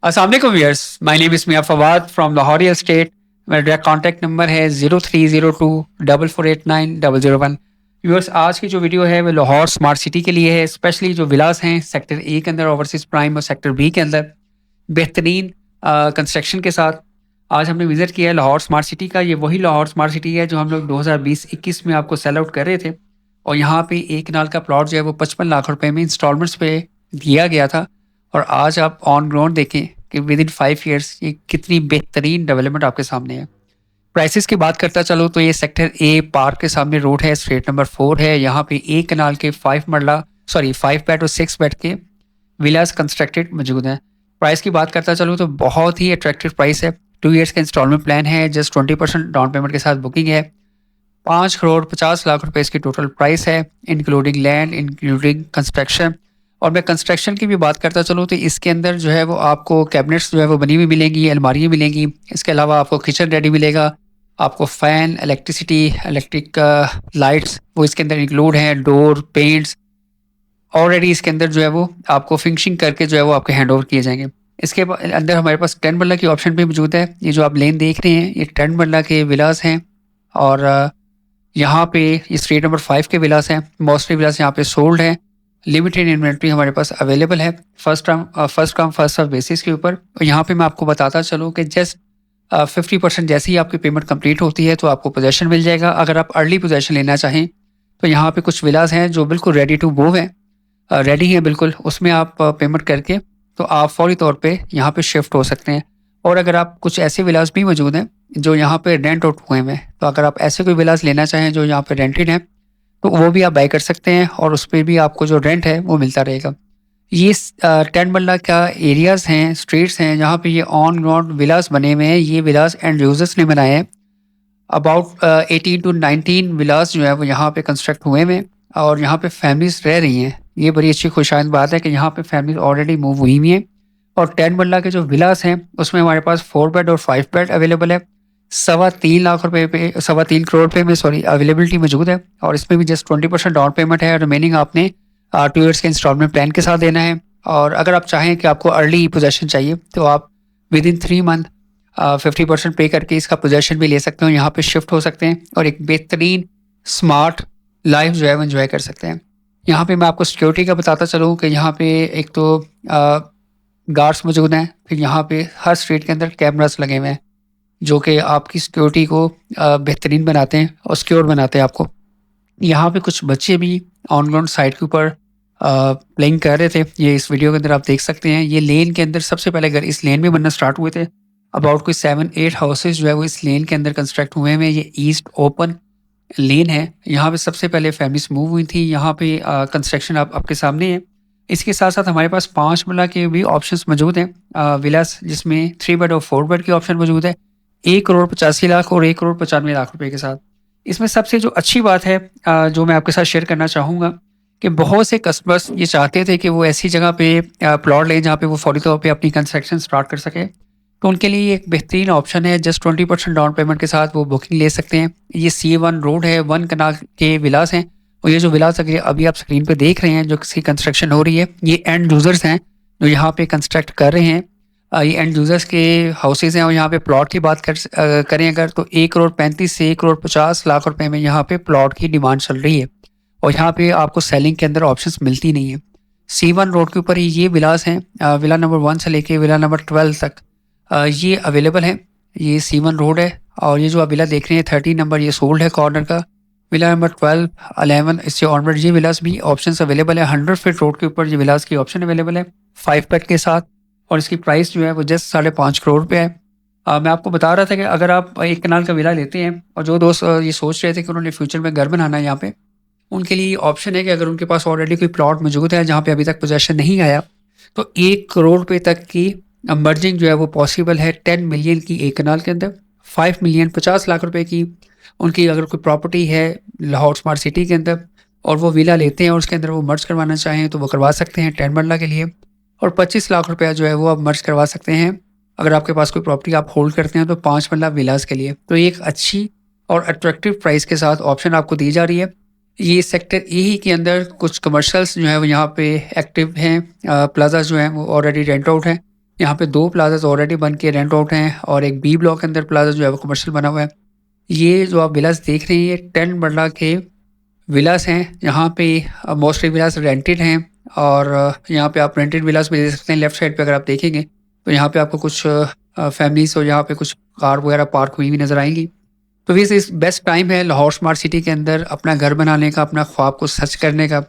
अस्सलाम वालेकुम viewers, my name is Mian Fawad from Lahore real estate. मेरा डायरेक्ट कॉन्टैक्ट नंबर है 0302 4489 001। व्यूअर्स, आज की जो वीडियो है वो लाहौर स्मार्ट सिटी के लिए है, स्पेशली जो विलास हैं सेक्टर ए के अंदर, ओवरसीज़ प्राइम और सेक्टर बी के अंदर बेहतरीन कंस्ट्रक्शन के साथ। आज हमने विज़िट किया है लाहौर स्मार्ट सिटी का। ये वही लाहौर स्मार्ट सिटी है जो हम लोग 2020-21 में आपको सेल आउट कर रहे थे, और यहाँ पे एक कनाल का प्लॉट जो है वो 55 लाख रुपए में इंस्टॉलमेंट्स पे दिया गया था। और आज आप ऑन ग्राउंड देखें कि विद इन 5 ईयर्स ये कितनी बेहतरीन डेवलपमेंट आपके सामने है। प्राइसेस की बात करता चलो तो ये सेक्टर ए पार्क के सामने रोड है, स्ट्रीट नंबर 4 है। यहाँ पे एक कनाल के 5 बेड और 6 बेड के विलास कंस्ट्रक्टेड मौजूद हैं। प्राइस की बात करता चलूँ तो बहुत ही अट्रैक्टिव प्राइस है। 2 ईयर्स का इंस्टॉलमेंट प्लान है, जस्ट 20% डाउन पेमेंट के साथ बुकिंग है। 5 करोड़ 50 लाख रुपए इसकी टोटल प्राइस है, इंक्लूडिंग लैंड, इंक्लूडिंग कंस्ट्रक्शन। और मैं कंस्ट्रक्शन की भी बात करता चलूँ तो इसके अंदर जो है वो आपको कैबिनेट्स जो है वो बनी हुई मिलेंगी, अलमारियाँ मिलेंगी। इसके अलावा आपको किचन रेडी मिलेगा, आपको फ़ैन, इलेक्ट्रिसिटी, इलेक्ट्रिक लाइट्स वो इसके अंदर इंक्लूड हैं, डोर, पेंट्स ऑलरेडी इसके अंदर जो है वो आपको फिनिशिंग करके जो है वो आपके हैंड ओवर किए जाएंगे। इसके अंदर हमारे पास 10 मरला की ऑप्शन भी मौजूद है। ये जो आप लेन देख रहे हैं ये 10 मरला के विलास हैं, और यहाँ पे ये स्ट्रीट नंबर 5 के विलास हैं। मोस्टली विलास यहाँ पे सोल्ड है, लिमिटेड इन्वेंट्री हमारे पास अवेलेबल है, first come first serve basis के ऊपर। और यहाँ पे मैं आपको बताता चलूँ कि जस्ट 50% जैसे ही आपकी पेमेंट कंप्लीट होती है तो आपको पोजेसन मिल जाएगा। अगर आप अर्ली पोजेसन लेना चाहें तो यहाँ पे कुछ विलास हैं जो बिल्कुल रेडी टू मूव हैं, रेडी है बिल्कुल, उसमें आप पेमेंट करके तो आप फौरी तौर पे यहाँ पे शिफ्ट हो सकते हैं। और अगर आप कुछ ऐसे विलास भी मौजूद हैं जो यहाँ पे रेंट आउट हुए हैं, तो अगर आप ऐसे कोई विलास लेना चाहें जो यहाँ पे रेंटेड हैं तो वो भी आप बाय कर सकते हैं, और उस पर भी आपको जो रेंट है वो मिलता रहेगा। ये 10 मरला का एरियाज़ हैं, स्ट्रीट्स हैं जहाँ पे ये ऑन ग्राउंड विलास बने हुए हैं। ये विलास एंड यूजर्स ने बनाए हैं। अबाउट 18 to 19 विलास जो है वो यहाँ पे कंस्ट्रक्ट हुए हैं, और यहाँ पे फैमिलीज रह रही हैं। ये बड़ी अच्छी खुशाइंद बात है कि यहाँ पे फैमिलीज ऑलरेडी मूव हुई हुई हैं। और 10 मरला के जो विलास हैं उसमें हमारे पास 4 बेड और 5 बेड अवेलेबल है। 3.25 करोड़ रुपये में अवेलेबिलिटी मौजूद है, और इसमें भी जस्ट 20% डाउन पेमेंट है। रिमेनिंग आपने 2 ईयर्स के इंस्टॉलमेंट प्लान के साथ देना है। और अगर आप चाहें कि आपको अर्ली पोजेसन चाहिए तो आप विद इन 3 मंथ 50% पे करके इसका पोजेसन भी ले सकते हो, यहाँ पे शिफ्ट हो सकते हैं और एक बेहतरीन स्मार्ट लाइफ जो है वो एंजॉय कर सकते हैं। यहाँ पे मैं आपको सिक्योरिटी का बताता चलूँ कि यहाँ पे एक तो गार्ड्स मौजूद हैं, फिर यहाँ पे हर स्ट्रीट के अंदर कैमरास लगे हुए हैं जो कि आपकी सिक्योरिटी को बेहतरीन बनाते हैं और सिक्योर बनाते हैं आपको। यहाँ पे कुछ बच्चे भी ऑन ग्राउंड साइड के ऊपर प्लेइंग कर रहे थे, ये इस वीडियो के अंदर आप देख सकते हैं। ये लेन के अंदर सबसे पहले घर इस लेन में बनना स्टार्ट हुए थे। अबाउट कोई 7-8 हाउसेज जो है वो इस लेन के अंदर कंस्ट्रक्ट हुए हैं। ये ईस्ट ओपन लेन है, यहाँ पे सबसे पहले फैमिलीज मूव हुई थी। यहाँ पे कंस्ट्रक्शन आपके सामने है। इसके साथ साथ हमारे पास 5 मरला के भी ऑप्शंस मौजूद हैं, विलास जिसमें 3 बेड और 4 बेड की ऑप्शन मौजूद है, 1 करोड़ 85 लाख और 1 करोड़ 95 लाख रुपए के साथ। इसमें सबसे जो अच्छी बात है जो मैं आपके साथ शेयर करना चाहूँगा कि बहुत से कस्टमर्स ये चाहते थे कि वो ऐसी जगह पे प्लॉट लें जहाँ पे वो फौरी तौर पे अपनी कंस्ट्रक्शन स्टार्ट कर सकें। तो उनके लिए ये एक बेहतरीन ऑप्शन है, जस्ट 20% डाउन पेमेंट के साथ वो बुकिंग ले सकते हैं। ये C1 रोड है, 1 कनाल के विलास हैं। और ये जो विलास अभी आप स्क्रीन पे देख रहे हैं जो किसी कंस्ट्रक्शन हो रही है, ये एंड यूज़र्स हैं जो यहाँ पे कंस्ट्रक्ट कर रहे हैं। ये एंड यूज़र्स के हाउसेज हैं। और यहाँ पे प्लॉट की बात करें अगर तो 1 करोड़ 35 से 1 करोड़ 50 लाख रुपए में यहाँ पे प्लॉट की डिमांड चल रही है, और यहाँ पे आपको सेलिंग के अंदर ऑप्शंस मिलती नहीं है। C1 रोड के ऊपर ही ये विलास हैं, विला नंबर 1 से लेके विला नंबर 12 तक ये अवेलेबल है। ये C1 रोड है, और ये जो आप विला देख रहे हैं 30 नंबर ये सोल्ड है कॉर्नर का। विला नंबर 12, 11 इससे ऑनवर्ड ये विलास भी ऑप्शंस अवेलेबल है। 100 फीट रोड के ऊपर ये विलास की ऑप्शन अवेलेबल है 5 बेड के साथ, और इसकी प्राइस जो है वो जस्ट 5.5 करोड़ रुपये है। मैं आपको बता रहा था कि अगर आप 1 कनाल का विला लेते हैं, और जो दोस्त ये सोच रहे थे कि उन्होंने फ्यूचर में घर बनाना है यहाँ पे, उनके लिए ऑप्शन है कि अगर उनके पास ऑलरेडी कोई प्लॉट मौजूद है जहाँ पे अभी तक पोजेसन नहीं आया, तो 1 करोड़ रुपये तक की मर्जिंग जो है वो पॉसिबल है। 10 मिलियन की 1 कनाल के अंदर, 5 मिलियन 50 लाख रुपए की उनकी अगर कोई प्रॉपर्टी है लाहौर स्मार्ट सिटी के अंदर, और वो विला लेते हैं और उसके अंदर वो मर्ज करवाना चाहें तो वो करवा सकते हैं 10 मरला के लिए। और 25 लाख रुपया जो है वो आप मर्ज करवा सकते हैं अगर आपके पास कोई प्रॉपर्टी आप होल्ड करते हैं तो 5 मरला विलास के लिए। तो ये एक अच्छी और अट्रैक्टिव प्राइस के साथ ऑप्शन आपको दी जा रही है। ये सेक्टर ए ही के अंदर कुछ कमर्शियल्स जो है वो यहाँ पे एक्टिव हैं, प्लाजा जो हैं वो ऑलरेडी रेंट आउट हैं। यहाँ पे 2 प्लाज़ाज़ ऑलरेडी बन के रेंट आउट हैं और एक बी ब्लॉक के अंदर प्लाज़ा जो है वो कमर्शियल बना हुआ है। ये जो आप विलास देख रहे हैं ये 10 मरला के विलास हैं। यहाँ पे मोस्टली विलास रेंटेड हैं और यहाँ पे आप रेंटेड विलास भी देख सकते हैं। लेफ्ट साइड पे अगर आप देखेंगे तो यहाँ पे आपको कुछ फैमिलीज़ और यहाँ पे कुछ कार वगैरह पार्क हुई हुई नज़र आएँगी। तो इस बेस्ट टाइम है लाहौर स्मार्ट सिटी के अंदर अपना घर बनाने का, अपना ख्वाब को सच करने का।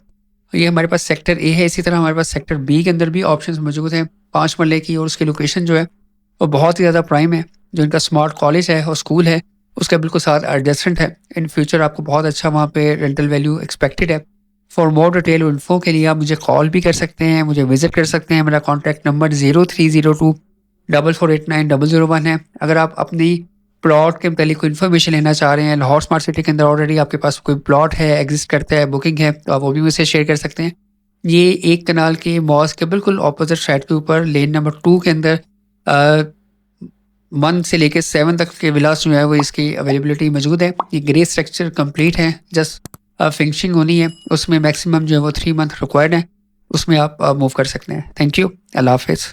ये हमारे पास सेक्टर ए है, इसी तरह हमारे पास सेक्टर बी के अंदर भी ऑप्शंस मौजूद हैं 5 मरले की और उसकी लोकेशन जो है वो बहुत ही ज़्यादा प्राइम है। जो इनका स्मार्ट कॉलेज है और स्कूल है उसके बिल्कुल साथ एडजेसेंट है। इन फ्यूचर आपको बहुत अच्छा वहाँ पे रेंटल वैल्यू एक्सपेक्टेड है। फॉर मोर डिटेल इन्फो के लिए आप मुझे कॉल भी कर सकते हैं, मुझे विजिट कर सकते हैं। मेरा कॉन्टैक्ट नंबर 0302 4489 001 है। अगर आप अपनी प्लॉट के मतलब कोई इन्फॉर्मेशन लेना चाह रहे हैं, लाहौर स्मार्ट सिटी के अंदर ऑलरेडी आपके पास कोई प्लॉट है, एग्जिस्ट करता है, बुकिंग है, तो आप वो भी मुझसे शेयर कर सकते हैं। ये एक कनाल के मॉस के बिल्कुल ऑपोजिट साइड के ऊपर लेन नंबर 2 के अंदर 1 से लेके 7 तक के विलास जो है वो इसकी अवेलेबिलिटी मौजूद है। ये ग्रे स्ट्रक्चर कंप्लीट है, जस्ट फिनिशिंग होनी है। उसमें मैक्सिमम जो है वो 3 मंथ रिक्वायर्ड है। उसमें आप मूव कर सकते हैं। Thank you. अल्लाह हाफिज़।